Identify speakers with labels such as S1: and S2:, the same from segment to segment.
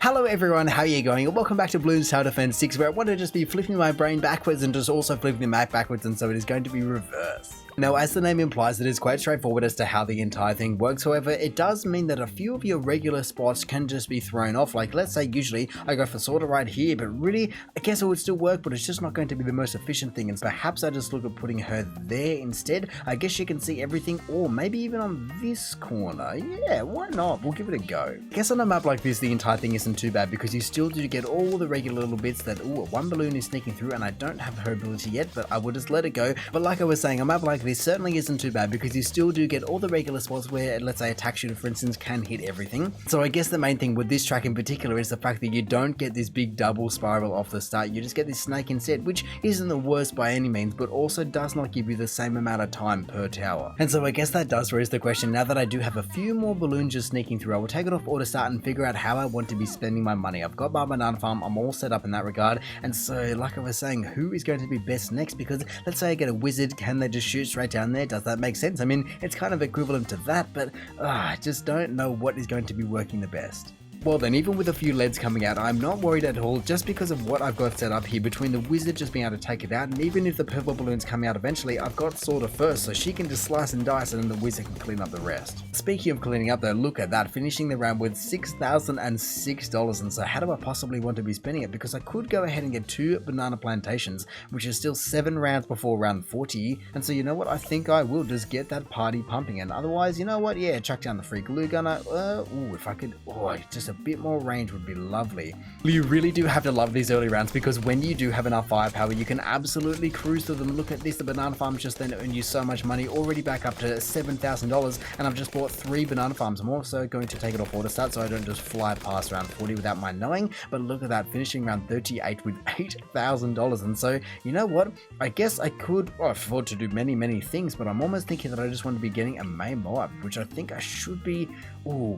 S1: Hello everyone, how are you going? And welcome back to Bloons Tower Defence 6, where I want to just be flipping my brain backwards and just also flipping the map backwards, and so it is going to be reverse. Now, as the name implies, it is quite straightforward as to how the entire thing works. However, it does mean that a few of your regular spots can just be thrown off. Like, let's say usually I go for sort of right here, but really, I guess it would still work, but it's just not going to be the most efficient thing. And perhaps I just look at putting her there instead. I guess you can see everything, or maybe even on this corner. Yeah, why not? We'll give it a go. I guess on a map like this, the entire thing isn't too bad because you still do get all the regular little bits that, ooh, one balloon is sneaking through, and I don't have her ability yet, but I will just let it go. But like I was saying, a map like this certainly isn't too bad because you still do get all the regular spots where, let's say, a tack shooter, for instance, can hit everything. So I guess the main thing with this track in particular is the fact that you don't get this big double spiral off the start. You just get this snake instead, which isn't the worst by any means, but also does not give you the same amount of time per tower. And so I guess that does raise the question, now that I do have a few more balloons just sneaking through, I will take it off auto start and figure out how I want to be spending my money. I've got my banana farm, I'm all set up in that regard, and so like I was saying, who is going to be best next? Because let's say I get a wizard, can they just shoot straight down there? Does that make sense? I mean, it's kind of equivalent to that, but I just don't know what is going to be working the best. Well then, even with a few leads coming out, I'm not worried at all just because of what I've got set up here between the wizard just being able to take it out, and even if the purple balloons come out eventually, I've got Sorta first, so she can just slice and dice and then the wizard can clean up the rest. Speaking of cleaning up though, look at that, finishing the round with $6,006, and so how do I possibly want to be spending it? Because I could go ahead and get 2 banana plantations, which is still 7 rounds before round 40, and so you know what, I think I will just get that party pumping, and otherwise, you know what, yeah, chuck down the free glue gunner. Ooh, if I could, just a bit more range would be lovely. You really do have to love these early rounds because when you do have enough firepower, you can absolutely cruise through them. Look at this, the banana farms just then earned you so much money, already back up to $7,000, and I've just bought 3 banana farms. I'm also going to take it off auto start so I don't just fly past round 40 without my knowing, but look at that, finishing round 38 with $8,000, and so, you know what, I guess I could afford to do many things, but I'm almost thinking that I just want to be getting a main mob, which I think I should be,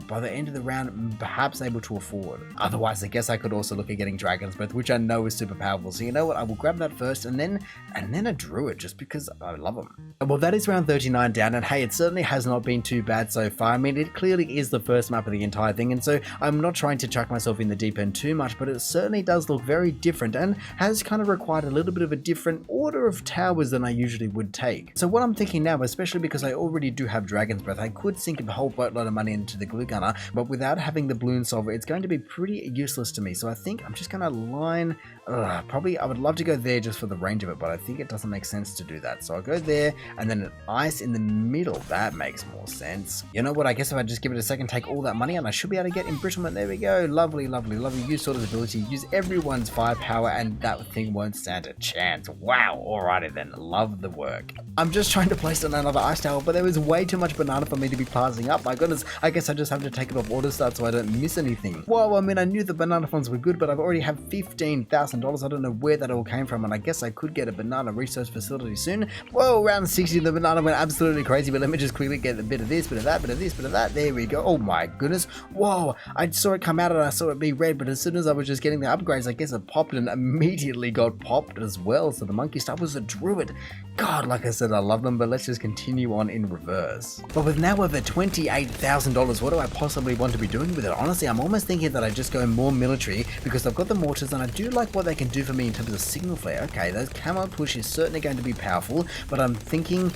S1: by the end of the round, perhaps able to afford. Otherwise, I guess I could also look at getting Dragon's Breath, which I know is super powerful. So you know what, I will grab that first, and then a Druid, just because I love them. Well, that is round 39 down, and hey, it certainly has not been too bad so far. I mean, it clearly is the first map of the entire thing, and so I'm not trying to chuck myself in the deep end too much, but it certainly does look very different and has kind of required a little bit of a different order of towers than I usually would take. So what I'm thinking now, especially because I already do have Dragon's Breath, I could sink a whole boatload of money into the glue gunner, but without having the balloon solver, it's going to be pretty useless to me. So I think I'm just going to line, probably I would love to go there just for the range of it, but I think it doesn't make sense to do that. So I'll go there, and then an ice in the middle. That makes more sense. You know what, I guess if I just give it a second, take all that money, and I should be able to get embrittlement. There we go. Lovely. Use Sorta's ability, use everyone's firepower, and that thing won't stand a chance. Wow. Alrighty then. Love the work. I'm just trying to place on another ice tower, but there was way too much banana for me to be passing up. My goodness, I guess I just have to take it off auto start so I don't miss anything. Well, I mean, I knew the banana farms were good, but I've already have $15,000. I don't know where that all came from, and I guess I could get a banana research facility soon. Whoa, round 60, the banana went absolutely crazy, but let me just quickly get a bit of this, bit of that, bit of this, bit of that. There we go. Oh my goodness. Whoa, I saw it come out and I saw it be red, but as soon as I was just getting the upgrades, I guess it popped and immediately got popped as well. So the monkey stuff was a druid. God, like I said, I love them, but let's just continue on in reverse. But with now over $28,000, what do I possibly want to be doing with it? Honestly, I'm almost thinking that I just go more military because I've got the mortars and I do like what they can do for me in terms of signal flare. Okay, those camo push is certainly going to be powerful, but I'm thinking,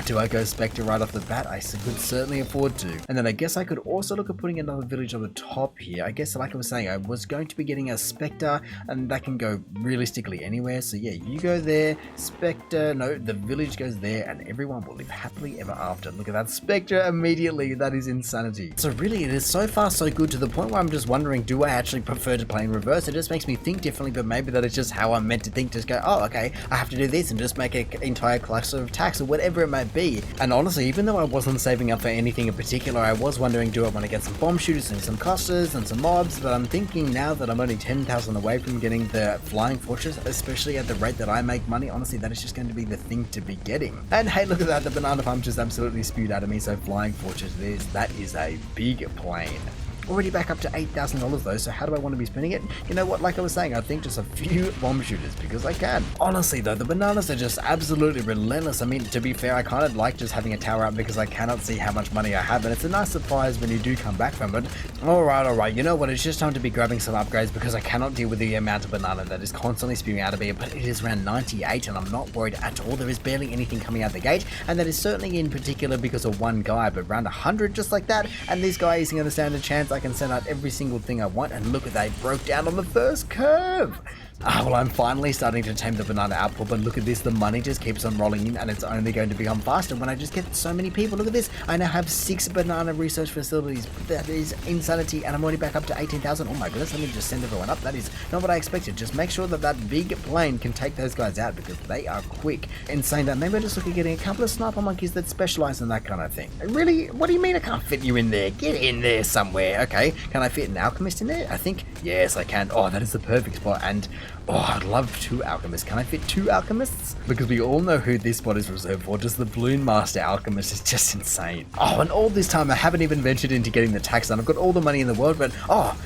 S1: do I go Spectre right off the bat? I could certainly afford to. And then I guess I could also look at putting another village on the top here. I guess, like I was saying, I was going to be getting a Spectre, and that can go realistically anywhere. So yeah, you go there, Spectre, no, the village goes there, and everyone will live happily ever after. Look at that Spectre immediately. That is insanity. So really, it is so far so good to the point where I'm just wondering, do I actually prefer to play in reverse? It just makes me think differently, but maybe that is just how I'm meant to think. Just go, oh, okay, I have to do this and just make an entire cluster of attacks or whatever it might be. And honestly, even though I wasn't saving up for anything in particular, I was wondering, do I want to get some bomb shooters and some clusters and some mobs? But I'm thinking now that I'm only 10,000 away from getting the flying fortress, especially at the rate that I make money, honestly, that is just going to be the thing to be getting. And hey, look at that, the banana farm just absolutely spewed out of me. So flying fortress, that is a big plane. Already back up to $8,000 though, so how do I want to be spending it? You know what, like I was saying, I think just a few bomb shooters, because I can. Honestly though, the bananas are just absolutely relentless. I mean, to be fair, I kind of like just having a tower up because I cannot see how much money I have, and it's a nice surprise when you do come back from it. Alright, you know what, it's just time to be grabbing some upgrades because I cannot deal with the amount of banana that is constantly spewing out of here, but it is around 98 and I'm not worried at all. There is barely anything coming out the gate, and that is certainly in particular because of one guy, but around 100 just like that, and this guy isn't going to stand a chance. I can send out every single thing I want, and look at that, it broke down on the first curve. Well, I'm finally starting to tame the banana output, but look at this, the money just keeps on rolling in and it's only going to become faster when I just get so many people. Look at this, I now have 6 banana research facilities. That is insanity, and I'm already back up to 18,000. Oh my goodness, let me just send everyone up. That is not what I expected. Just make sure that that big plane can take those guys out because they are quick. In saying that, maybe I just look at getting a couple of sniper monkeys that specialize in that kind of thing. Really? What do you mean I can't fit you in there? Get in there somewhere. Okay, can I fit an alchemist in there? I think, yes, I can. Oh, that is the perfect spot, and I'd love 2 alchemists. Can I fit 2 alchemists? Because we all know who this spot is reserved for. Just the Bloon Master alchemist is just insane. And all this time I haven't even ventured into getting the tax done. I've got all the money in the world, but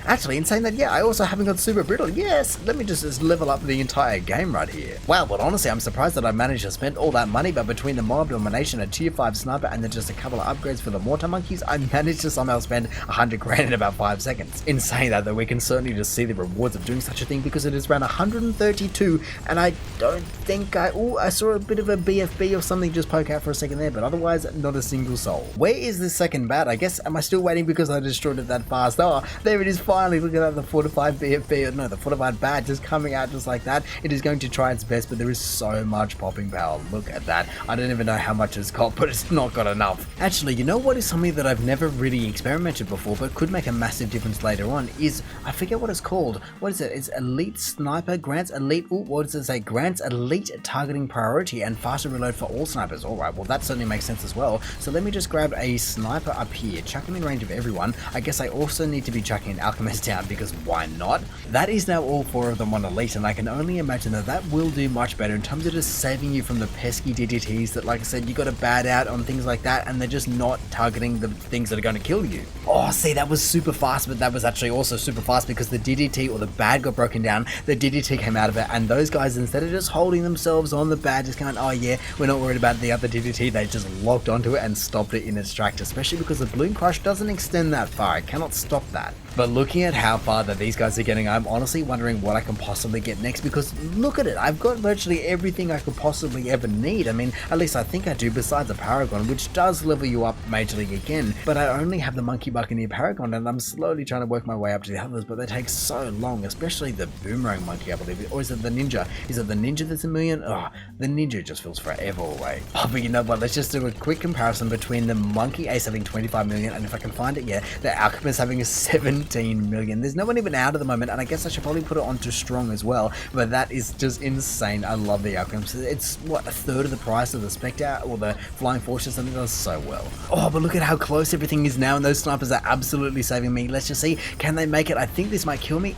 S1: actually, in saying that, yeah, I also haven't got super brittle. Yes, let me just level up the entire game right here. Wow, but honestly, I'm surprised that I managed to spend all that money, but between the mob domination, a tier 5 sniper, and then just a couple of upgrades for the mortar monkeys, I managed to somehow spend 100 grand in about 5 seconds. In saying that, though, we can certainly just see the rewards of doing such a thing because it is around 132, and I don't think I saw a bit of a BFB or something just poke out for a second there, but otherwise not a single soul. Where is the second bat? I guess, am I still waiting because I destroyed it that fast? There it is finally. Look at that, the fortified BFB, no, the fortified bat just coming out just like that. It is going to try its best, but there is so much popping power. Look at that. I don't even know how much it's got, but it's not got enough. Actually, you know what is something that I've never really experimented before, but could make a massive difference later on is, I forget what it's called. What is it? It's Elite Sniper, grants Elite, what does it say? Grants Elite targeting priority and faster reload for all snipers. Alright, well that certainly makes sense as well. So let me just grab a sniper up here, chuck him in range of everyone. I guess I also need to be chucking an alchemist down because why not? That is now all 4 of them on Elite, and I can only imagine that that will do much better in terms of just saving you from the pesky DDTs that, like I said, you got to bat out on things like that and they're just not targeting the things that are going to kill you. See, that was super fast, but that was actually also super fast because the DDT or the bad got broken down, the DDT came out of it, and those guys, instead of just holding themselves on the bad, just going, oh yeah, we're not worried about the other DDT, they just locked onto it and stopped it in its tracks, especially because the Bloon Crush doesn't extend that far. I cannot stop that. But looking at how far that these guys are getting, I'm honestly wondering what I can possibly get next, because look at it, I've got virtually everything I could possibly ever need. I mean, at least I think I do, besides a Paragon, which does level you up majorly again, but I only have the Monkey Buccaneer Paragon, and I'm slowly trying to work my way up to the others, but they take so long, especially the Boomerang Monkey, I believe, or is it the Ninja? Is it the Ninja that's a million? The Ninja just feels forever away. But you know what, let's just do a quick comparison between the Monkey Ace having 25 million, and if I can find it, yeah, the Alchemist having a 17 million. There's no one even out at the moment, and I guess I should probably put it onto Strong as well, but that is just insane. I love the Alchemist. It's, what, a third of the price of the Spectre or the Flying Fortress, and it does so well. But look at how close everything is now, and those snipers are absolutely saving me. Let's just see, can they make it? I think this might kill me.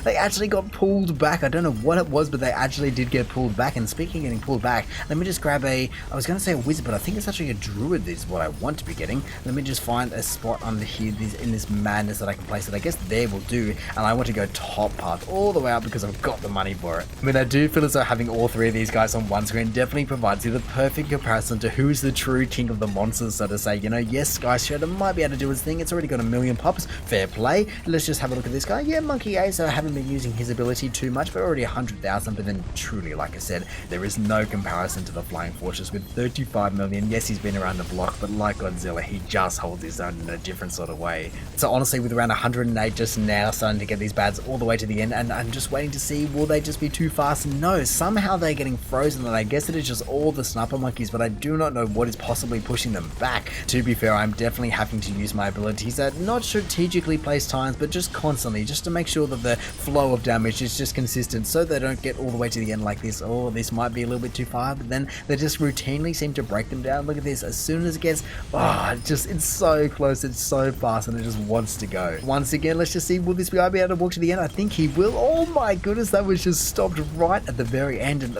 S1: They actually got pulled back. I don't know what it was, but they actually did get pulled back. And speaking of getting pulled back, let me just grab I was going to say a wizard, but I think it's actually a druid is what I want to be getting. Let me just find a spot under here in this madness that I can place it. I guess there will do, and I want to go top path all the way up because I've got the money for it. I mean, I do feel as though having all 3 of these guys on one screen definitely provides you the perfect comparison to who's the true king of the monsters, so to say. You know, yes, Sky Shadow might be able to do his thing. It's already got 1 million pops. Fair play. Let's just have a look at this guy. Yeah, Monkey Ace, I haven't been using his ability too much, but already 100,000. But then truly, like I said, there is no comparison to the Flying Fortress with 35 million. Yes, he's been around the block, but like Godzilla, he just holds his own in a different sort of way. So honestly, with around 108 just now starting to get these bads all the way to the end, and I'm just waiting to see, will they just be too fast? No, somehow they're getting frozen, and I guess it is just all the sniper monkeys, but I do not know what is possibly pushing them back. To be fair, I'm definitely having to use my abilities at not strategically placed times, but just constantly, just to make sure that the flow of damage is just consistent, so they don't get all the way to the end like this. This might be a little bit too far, but then they just routinely seem to break them down. Look at this, as soon as it gets, it's so close, it's so fast, and it just wants to go. once again. Let's just see, will this guy be able to walk to the end? I think he will. Oh my goodness, that was just stopped right at the very end. And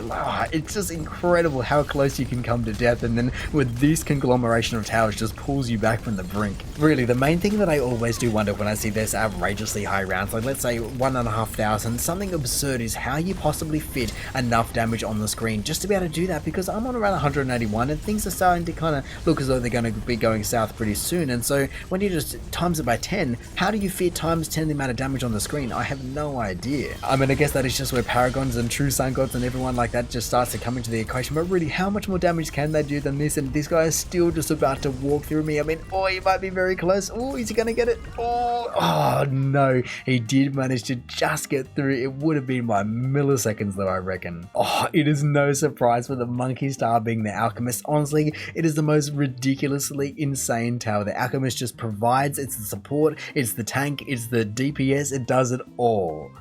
S1: it's just incredible how close you can come to death. And then with this conglomeration of towers just pulls you back from the brink. Really, the main thing that I always do wonder when I see this outrageously high rounds, like let's say 1,500, something absurd, is how you possibly fit enough damage on the screen just to be able to do that, because I'm on around 181 and things are starting to kind of look as though they're going to be going south pretty soon. And so when you just times it by 10, how do you fit times 10 the amount of damage on the screen? I have no idea. I mean, I guess that is just where Paragons and True Sun Gods and everyone like that just starts to come into the equation. But really, how much more damage can they do than this? And this guy is still just about to walk through me. I mean, oh, he might be very close. Oh, is he going to get it? Oh no, he did manage to just get through. It would have been by milliseconds though, I reckon. Oh, it is no surprise for the Monkey Star being the Alchemist. Honestly, it is the most ridiculously insane tower. The Alchemist just provides, it's the support, it's the tank, it's the DPS, it does it all.